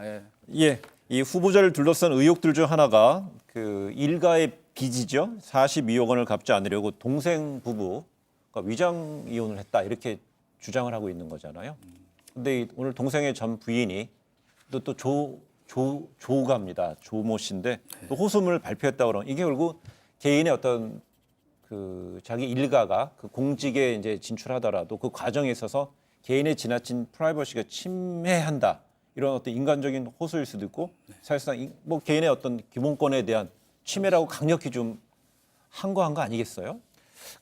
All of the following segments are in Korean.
예. 예, 이 후보자를 둘러싼 의혹들 중 하나가 그 일가의 빚이죠. 42억 원을 갚지 않으려고 동생 부부가 위장 이혼을 했다 이렇게 주장을 하고 있는 거잖아요. 근데 오늘 동생의 전 부인이 또 조가입니다. 조모 씨인데 또 호소문을 발표했다 그러면 이게 결국 개인의 어떤 그 자기 일가가 그 공직에 이제 진출하더라도 그 과정에 있어서 개인의 지나친 프라이버시가 침해한다. 이런 어떤 인간적인 호소일 수도 있고 사실상 뭐 개인의 어떤 기본권에 대한 침해라고 강력히 좀 항거한 거 아니겠어요?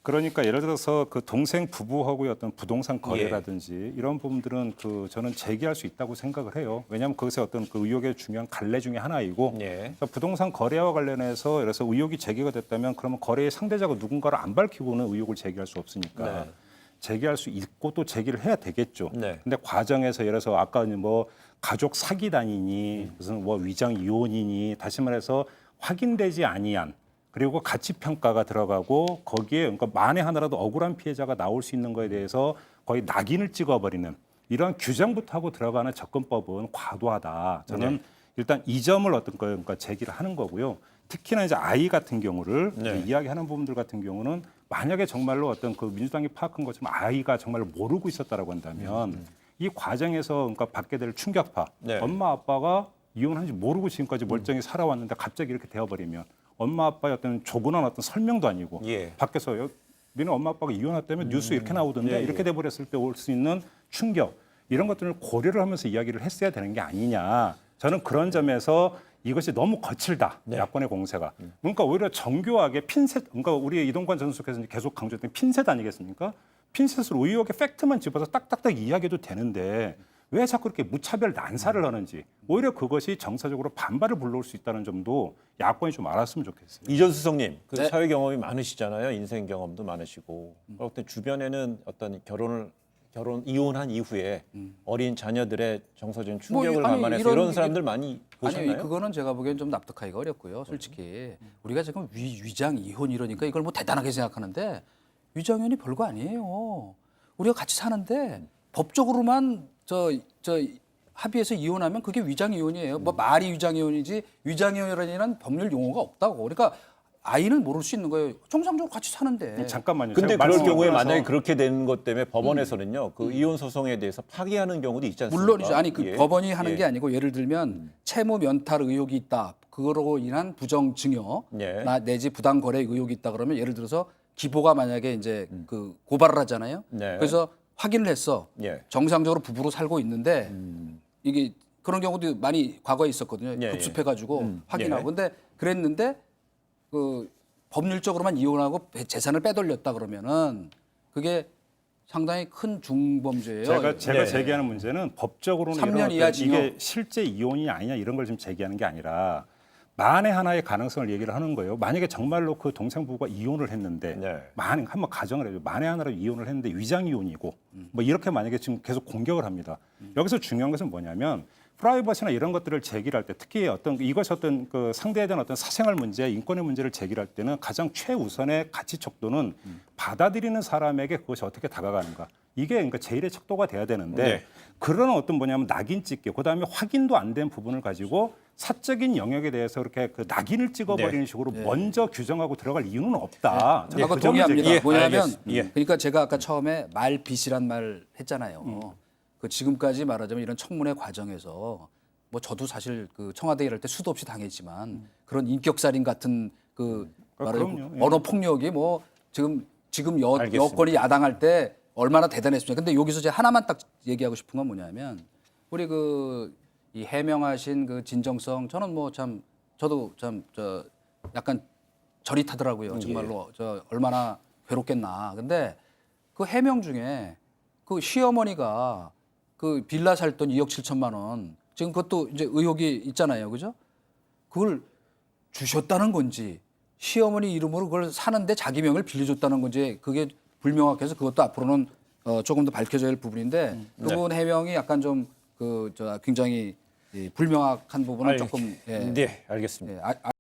그러니까 예를 들어서 그 동생 부부하고의 어떤 부동산 거래라든지 이런 부분들은 그 저는 제기할 수 있다고 생각을 해요. 왜냐하면 그것의 어떤 그 의혹의 중요한 갈래 중에 하나이고 그래서 부동산 거래와 관련해서 예를 들어서 의혹이 제기가 됐다면 그러면 거래의 상대자가 누군가를 안 밝히고는 의혹을 제기할 수 없으니까 제기할 수 있고 또 제기를 해야 되겠죠. 근데 과정에서 예를 들어서 아까 뭐 가족 사기단이니 무슨 뭐 위장 이혼이니 다시 말해서 확인되지 아니한 그리고 가치 평가가 들어가고 거기에 그러니까 만에 하나라도 억울한 피해자가 나올 수 있는 거에 대해서 거의 낙인을 찍어버리는 이런 규정부터 하고 들어가는 접근법은 과도하다. 저는 일단 이 점을 어떤 거 그러니까 제기를 하는 거고요. 특히나 이제 아이 같은 경우를 이야기하는 부분들 같은 경우는 만약에 정말로 어떤 그 민주당이 파악한 것처럼 아이가 정말 모르고 있었다라고 한다면 이 과정에서 그러니까 받게 될 충격파, 엄마 아빠가 이혼한지 모르고 지금까지 멀쩡히 살아왔는데 갑자기 이렇게 되어버리면. 엄마 아빠의 어떤 조근한 어떤 설명도 아니고 밖에서 너네 엄마 아빠가 이혼했다면 뉴스 이렇게 나오던데 이렇게 돼버렸을 때 올 수 있는 충격 이런 것들을 고려를 하면서 이야기를 했어야 되는 게 아니냐. 저는 그런 점에서 이것이 너무 거칠다. 야권의 공세가. 그러니까 오히려 정교하게 핀셋 그러니까 우리 이동관 전 수석께서 계속 강조했던 핀셋 아니겠습니까? 핀셋으로 의혹의 팩트만 집어서 딱딱딱 이야기해도 되는데 왜 자꾸 이렇게 무차별 난사를 하는지 오히려 그것이 정서적으로 반발을 불러올 수 있다는 점도 야권이 좀 알았으면 좋겠어요. 이전수석님, 그 사회 경험이 많으시잖아요. 인생 경험도 많으시고. 그때 주변에는 어떤 이혼한 이후에 어린 자녀들의 정서적인 충격을 감안해서 이런 사람들 많이 보셨나요? 아니 그거는 제가 보기엔 좀 납득하기가 어렵고요. 솔직히 우리가 지금 위장 이혼 이러니까 이걸 뭐 대단하게 생각하는데 위장 이혼이 별거 아니에요. 우리가 같이 사는데 법적으로만 저 합의해서 이혼하면 그게 위장 이혼이에요. 뭐 말이 위장 이혼이지 위장 이혼이라는 법률 용어가 없다고. 그러니까 아이는 모를 수 있는 거예요. 정상적으로 같이 사는데. 잠깐만요. 근데 그럴 경우에 만약에 그렇게 되는 것 때문에 법원에서는요. 그 이혼 소송에 대해서 파기하는 경우도 있지 않습니까? 물론이죠. 아니 그 법원이 하는 게 아니고 예를 들면 채무 면탈 의혹이 있다. 그거로 인한 부정 증여 내지 부당 거래 의혹이 있다 그러면 예를 들어서 기보가 만약에 이제 그 고발을 하잖아요. 그래서 확인을 했어. 정상적으로 부부로 살고 있는데 이게 그런 경우도 많이 과거에 있었거든요. 급습해가지고 확인하고. 근데 그랬는데 그 법률적으로만 이혼하고 재산을 빼돌렸다 그러면은 그게 상당히 큰 중범죄예요. 제가 제기하는 문제는 법적으로는 3년 이하 징역. 이게 실제 이혼이 아니냐 이런 걸 좀 제기하는 게 아니라 만에 하나의 가능성을 얘기를 하는 거예요. 만약에 정말로 그 동생 부부가 이혼을 했는데 한번 가정을 해요. 만에 하나로 이혼을 했는데 위장 이혼이고 뭐 이렇게 만약에 지금 계속 공격을 합니다. 여기서 중요한 것은 뭐냐면 프라이버시나 이런 것들을 제기를 할 때 특히 어떤 이것이 어떤 그 상대에 대한 어떤 사생활 문제, 인권의 문제를 제기할 때는 가장 최우선의 가치 척도는 받아들이는 사람에게 그것이 어떻게 다가가는가. 이게 그러니까 제일의 척도가 돼야 되는데 그런 어떤 뭐냐면 낙인 찍기, 그다음에 확인도 안 된 부분을 가지고 사적인 영역에 대해서 그렇게 그 낙인을 찍어버리는 식으로 먼저 규정하고 들어갈 이유는 없다. 저하고 동의합니다. 뭐냐면 그러니까 제가 아까 처음에 말빚이란 말 했잖아요. 그 지금까지 말하자면 이런 청문회 과정에서 뭐 저도 사실 그 청와대 일할 때 수도 없이 당했지만 그런 인격살인 같은 그 말하자면 언어 폭력이 뭐 지금 여권이 야당할 때 얼마나 대단했습니까? 근데 여기서 제가 하나만 딱 얘기하고 싶은 건 뭐냐면 우리 이 해명하신 그 진정성 저는 뭐 참 저도 참 약간 저릿하더라고요. 정말로 저 얼마나 괴롭겠나. 근데 그 해명 중에 그 시어머니가 그 빌라 살 돈 2억 7천만 원 지금 그것도 이제 의혹이 있잖아요. 그죠? 그걸 주셨다는 건지 시어머니 이름으로 그걸 사는데 자기 명을 빌려줬다는 건지 그게 불명확해서 그것도 앞으로는 조금 더 밝혀져야 할 부분인데 그 부분 해명이 약간 좀 굉장히 불명확한 부분은 조금 네, 알겠습니다.